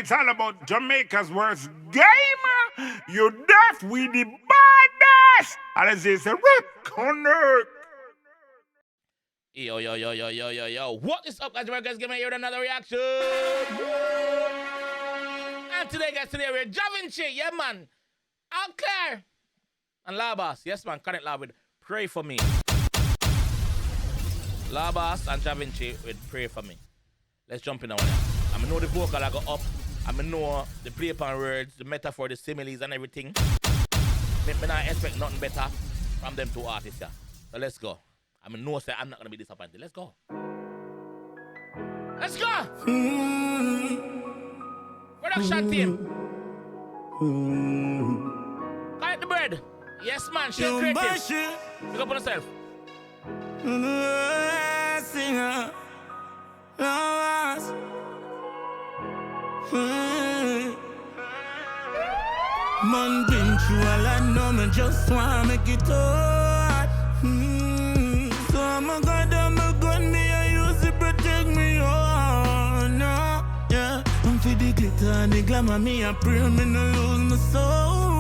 it's all about Jamaica's worst game. You deaf, we the baddest. And as they say, connect. Yo. What is up, guys? JAMAICA'S giving you another reaction. And today, guys, we're Jah Vinci. Yeah, man. Okay. And Labas. Yes, man. Connect lab with Pray For Me. Labas and Jah Vinci with Pray For Me. Let's jump in on that. I know the vocal I go up. I know the play upon words, the metaphor, the similes and everything. I not expect nothing better from them two artists here. So let's go. I know say I'm not gonna be disappointed. Let's go. Let's go! Production team. Collect the bread. Yes, man. Share creative. Look up on yourself. Singer. Man, been through all I know, me just wanna make it hard. So I'm a god, I'm a gun, me I use it protect me, oh no, yeah. I'm for the glitter and the glamour, me I pray me no lose my soul.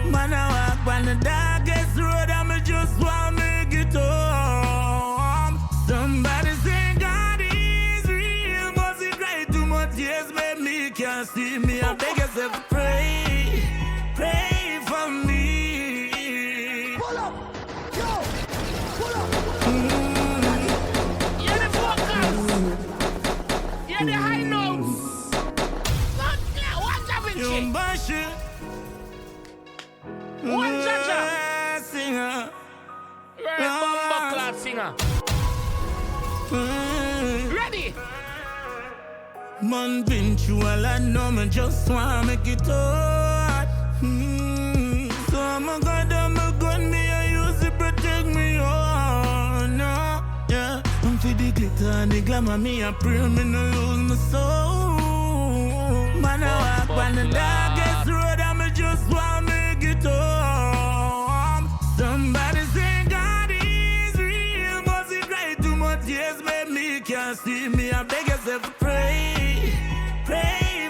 Man, I walk on the darkest road, and me just wanna make it home. Somebody say God is real, must he cry too much tears, make me can't see me. I beg yourself pray for me. Pull up, yo, pull up. Hear the vocals. Hear the high notes. One Jah Vinci. One Jaja. Singer. Right, bomba clad singer. Ready? Man, been through all I know, me just wanna make it hard. So I'm a god, I'm a gun, me I use it protect me, oh no, yeah. I'm for the glitter and the glamour, me I pray me no lose my soul. Man, I walk on the darkest road, and me just wanna make it home. Somebody say God is real, must he cry too much tears, make me can't see me. I beg yourself pray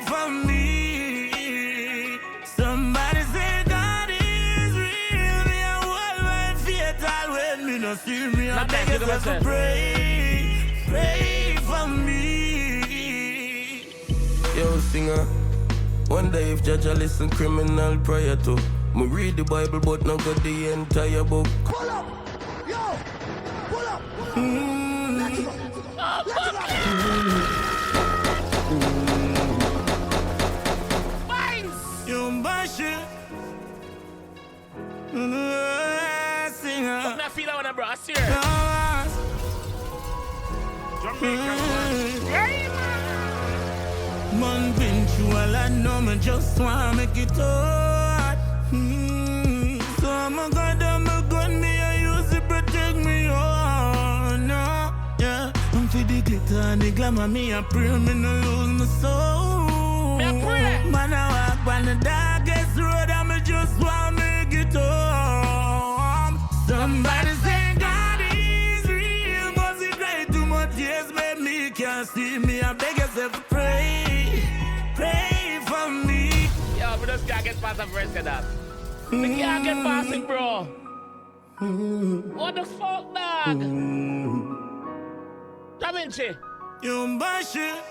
for me. Somebody say God is real, me a worldwide fatal when me no see me. I beg yourself pray for me. Yo, singer, one day if Jah listen criminal prior to me read the Bible, but not got the entire book. Pull up, yo, pull up. Let's go. You bash it. Singer. What I feel I wanna bro? I see her. Jamaica's worst game. Man, been through all I know, me just wanna make it hard. So I'm a god, I'm a gun, me I use it protect me, oh no, yeah. I'm for the glitter and the glamour, me I pray me no lose my soul. Me a pray. Man, I walk on the darkest road, and me just wanna make it home. Somebody say God is real, must he cry too much tears, make me can't see me. I beg yourself pray for me. Yo, we just can't get past the first of that. We can't get past it, bro. What the fuck, dog? Jah Vinci. You bash it.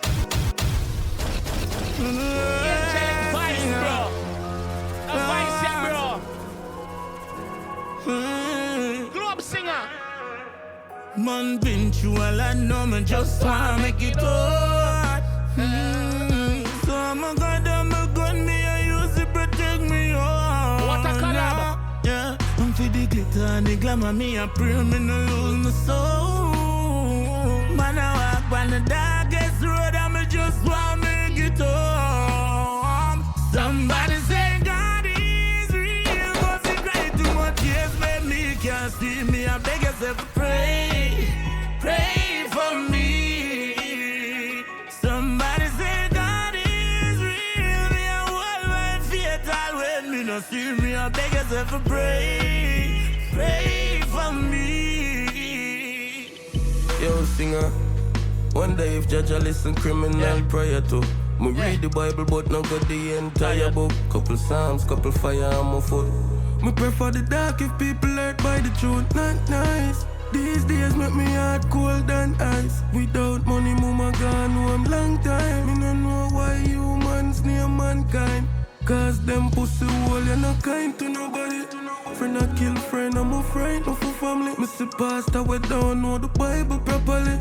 Angelic Vice, bro. A Vice, yeah, bro. Globe singer. Man, been through all I know, me just wanna make it hard. So I'm a god, I'm a gun, me I use it protect me, oh What a collab. no, yeah. I'm for the glitter and the glamour, me I pray me no lose my soul. Man, I walk on the darkest road, and me just wanna make it home. Somebody say God is real, must he cry too much tears, make me can't see me. I beg yourself pray for me. Somebody say God is real, me a worldwide fatal when me no see me. I beg yourself pray for me. Yo, singer, one day if Jah listen criminal prior to Me read the Bible, but not got the entire book. Couple Psalms, couple fire on my foot. Me prefer the dark if people hurt by the truth. Not nice. These days make me heart cold than ice. Without money, mama gone home long time. Me no know why humans near mankind. Cause them pussy hole, you're not kind to nobody. Friend I kill friend, I'm a friend, not for family. Me see pastor, we don't know the Bible properly.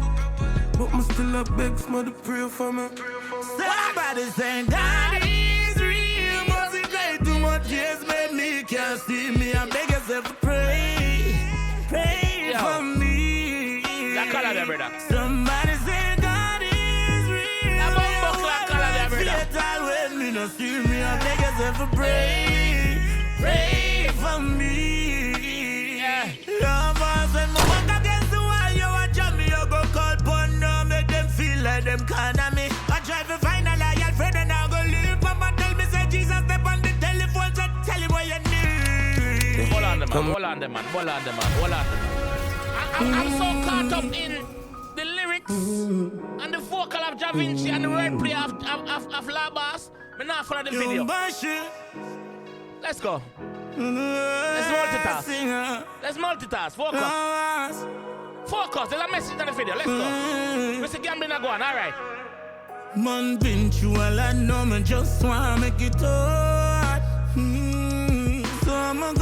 But me still a beg, somebody pray for me. Somebody saying God is real. Must it great too much years made me can't see me. I beg yourself to pray. Pray for me. That color there, brother. Somebody say God is real. That bumbo clock color there, brother. Fatal when me no see me. I beg yourself to pray. Pray for me. Yeah. Love us and my walk against the wall. You watch me, you go call pun now. Make them feel like them kind of me. I try to find a loyal friend and I go live. Mama tell me say Jesus step on the telephone so tell him what you need. Hold on, the man. Hold on, the man. Hold on, the man. Hold on. I'm so caught up in the lyrics and the vocal of Jah Vinci and the wordplay of Labas. Me not follow the video. Let's go. Let's multitask. Let's multitask. Focus. Focus. There's a message in the video. Let's go. Mr. Gambling are going. All right. Man been through a lot, no man just wanna make it hard. So I'm a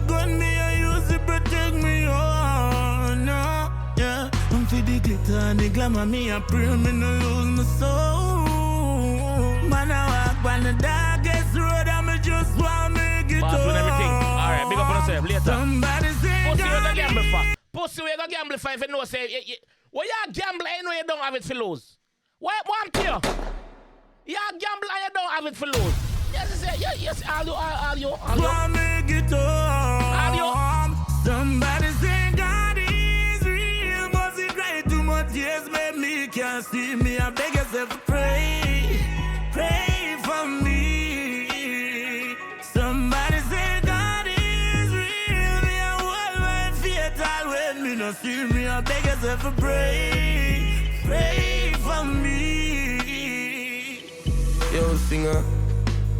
gun, me I use it protect me. Oh no, yeah. I'm for the glitter and the glamour, me I pray me no lose my soul. Man I walk on the darkest road, I just wanna make it hard. Pass with everything. All right, big up on yourself later. Somebody say Pussy, you go gamble for. Pussy, you go gamble for if you know say. Well, you gamble, you know you don't have it for lose. What I'm here? You gamble and you don't have it for lose. Yes, all you. Make it home. Somebody say God is real. Must it cry too much years made me can't see me. I beg yourself to pray. Pray for me. Somebody say God is real. Me a worldwide fatal when me no see me. I beg yourself to pray. Pray for me. Yo, singer.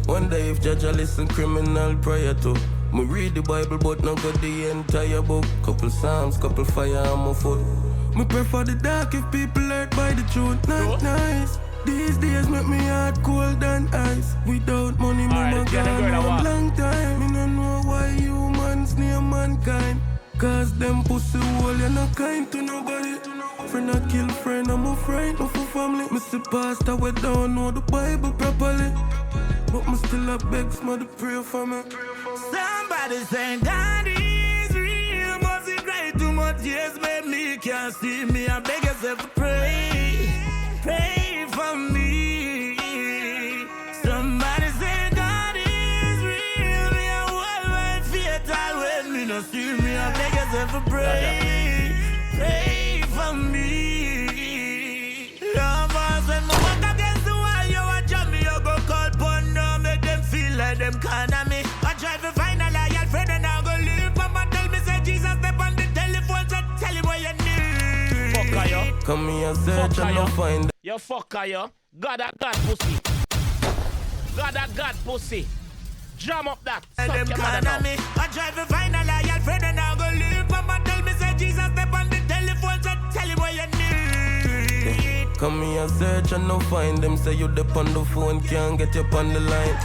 Wonder if Jah listen criminal prayer to. Me read the Bible but not got the entire book. Couple Psalms, couple fire on my foot. Me prefer the dark if people hurt by the truth. Not nice. These days make me heart cold than ice. Without money, mama gone home long time. Me no know why humans near mankind. Cause them pussy hole, you're not kind to nobody. Friend I kill friend, I'm a friend, not for family. Me see pastor, we don't know the Bible properly. But me still a beg, somebody pray for me. Somebody saying God is real. Must it cry too much years made me can't see me. I beg yourself to pray. Pray for me. Somebody say God is real. Me a worldwide fatal when me no see me. I beg yourself to pray. Pray for me. Love us and my walk against the wall. You watch me, you go call pun now. Make them feel like them kind of me. I try to find a loyal friend and I go live. Mama tell me say Jesus step on the telephone so tell him what you need. Fucker, yo. Come here, search and no find. You fucker, yo. God a God pussy. God a God pussy. Jam up that. Suck Them your kind mother of now. me. I try to find a loyal friend and I go live. Mama tell me say Jesus step on the telephone so tell him what you need. Come here, search and no find. Them say you dep on the phone, can't get you on the line.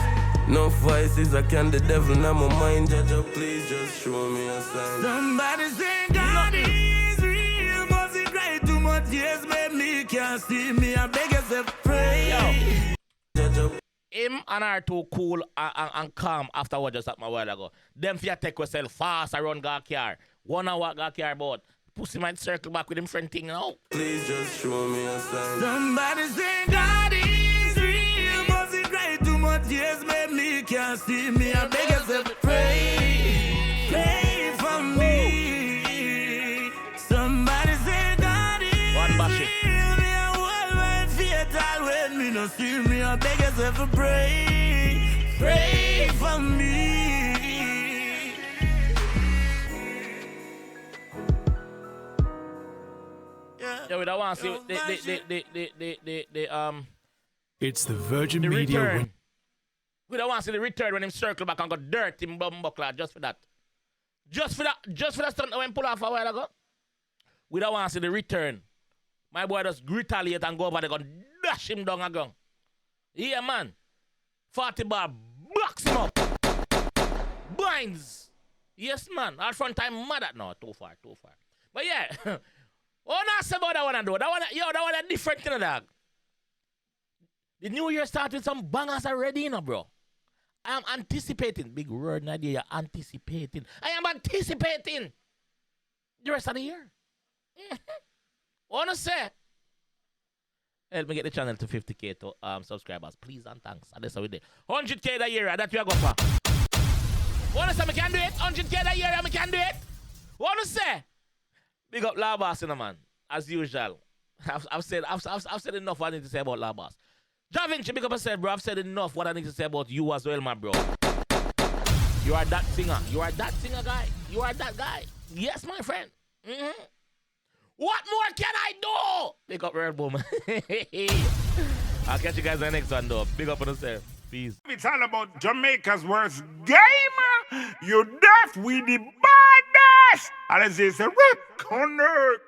No vices, I can the devil in my mind. Jah, please just show me a sign. Somebody say God is real. Must it cry too much years made me can't see me. I beg yourself pray. Jah, Him and her too cool and calm after what just happened a while ago. Them fear take yourself fast around God car. One hour God car about. Pussy might circle back with him friend thing now. please just show me a sign. Somebody say God is real. Must it cry too much years made me can't see me. I beg yourself pray. Pray for me. Somebody say God is One bash it. real. Me a worldwide fatal when me no see me. I beg yourself to pray. Pray for me. Yeah, we don't want to see It's the Virgin The Media. return. We don't want to see the return when him circle back and go dirt in bumbuckler just for that. Just for that stunt that went pull off a while ago. We don't want to see the return. My boy just retaliate and go over there and dash him down again. Yeah, man. 40 bar, box him up. Binds. Yes, man. Our front time mad at no. Too far. But yeah. Oh, not say about that one though. That one a different kind of dog. The new year starts with some bangers already, you know, bro. I am anticipating. Big word, Nadia. You're anticipating. I am anticipating the rest of the year. Wanna say? Help me get the channel to 50K to subscribers, please and thanks. And that's how we do. 100K that year, that we are going for. Wanna say I can do it? 100K that year, I can do it. Wanna say? Big up Labas, you know, man. As usual. I've said enough what I need to say about Labas. Jah Vinci, big up yourself, bro. I've said enough what I need to say about you as well, my bro. You are that singer. You are that singer guy. You are that guy. Yes, my friend. What more can I do? Big up Red Boom. I'll catch you guys on the next one, though. Big up on yourself. Peace. It's all about Jamaica's worst game. You deaf with the baddest. And it's a rip connect.